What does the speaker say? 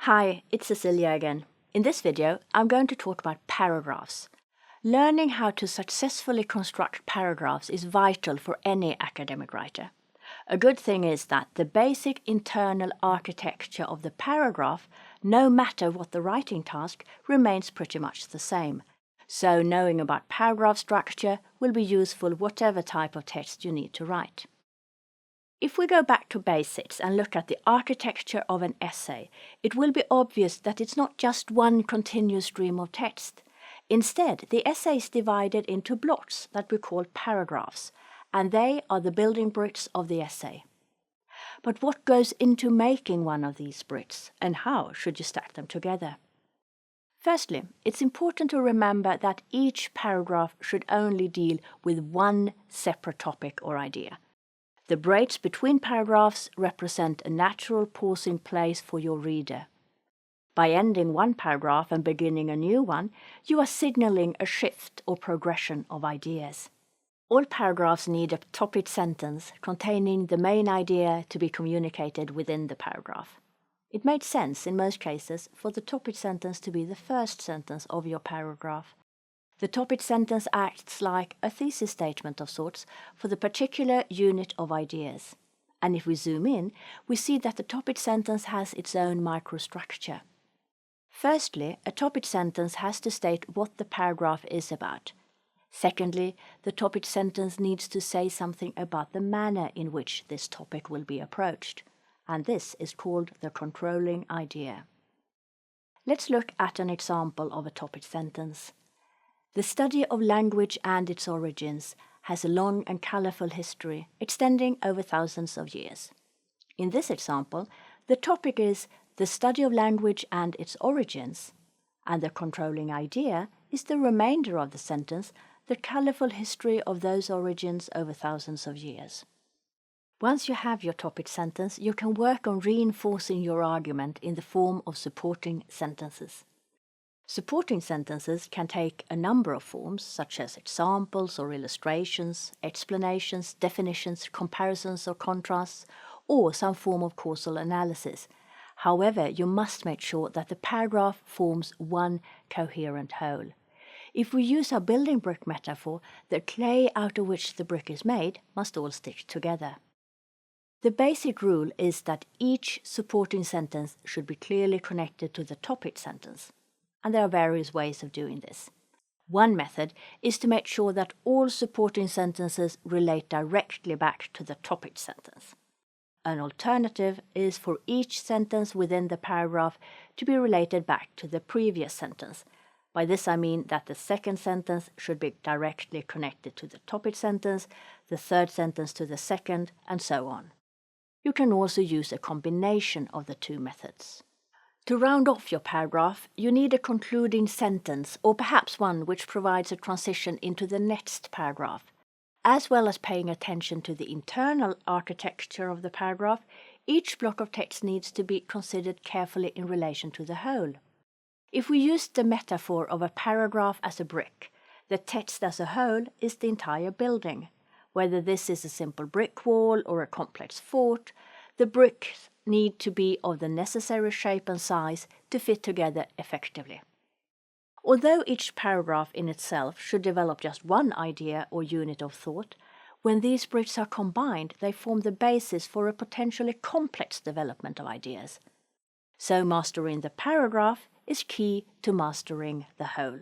Hi, it's Cecilia again. In this video, I'm going to talk about paragraphs. Learning how to successfully construct paragraphs is vital for any academic writer. A good thing is that the basic internal architecture of the paragraph, no matter what the writing task, remains pretty much the same. So knowing about paragraph structure will be useful whatever type of text you need to write. If we go back to basics and look at the architecture of an essay, it will be obvious that it's not just one continuous stream of text. Instead, the essay is divided into blocks that we call paragraphs, and they are the building bricks of the essay. But what goes into making one of these bricks, and how should you stack them together? Firstly, it's important to remember that each paragraph should only deal with one separate topic or idea. The breaks between paragraphs represent a natural pausing place for your reader. By ending one paragraph and beginning a new one, you are signaling a shift or progression of ideas. All paragraphs need a topic sentence containing the main idea to be communicated within the paragraph. It made sense in most cases for the topic sentence to be the first sentence of your paragraph. The topic sentence acts like a thesis statement of sorts for the particular unit of ideas. And if we zoom in, we see that the topic sentence has its own microstructure. Firstly, a topic sentence has to state what the paragraph is about. Secondly, the topic sentence needs to say something about the manner in which this topic will be approached. And this is called the controlling idea. Let's look at an example of a topic sentence. The study of language and its origins has a long and colorful history extending over thousands of years. In this example, the topic is the study of language and its origins, and the controlling idea is the remainder of the sentence, the colorful history of those origins over thousands of years. Once you have your topic sentence, you can work on reinforcing your argument in the form of supporting sentences. Supporting sentences can take a number of forms, such as examples or illustrations, explanations, definitions, comparisons or contrasts, or some form of causal analysis. However, you must make sure that the paragraph forms one coherent whole. If we use our building brick metaphor, the clay out of which the brick is made must all stick together. The basic rule is that each supporting sentence should be clearly connected to the topic sentence. And there are various ways of doing this. One method is to make sure that all supporting sentences relate directly back to the topic sentence. An alternative is for each sentence within the paragraph to be related back to the previous sentence. By this I mean that the second sentence should be directly connected to the topic sentence, the third sentence to the second, and so on. You can also use a combination of the two methods. To round off your paragraph, you need a concluding sentence, or perhaps one which provides a transition into the next paragraph. As well as paying attention to the internal architecture of the paragraph, each block of text needs to be considered carefully in relation to the whole. If we use the metaphor of a paragraph as a brick, the text as a whole is the entire building. Whether this is a simple brick wall or a complex fort, the bricks need to be of the necessary shape and size to fit together effectively. Although each paragraph in itself should develop just one idea or unit of thought, when these bricks are combined, they form the basis for a potentially complex development of ideas. So mastering the paragraph is key to mastering the whole.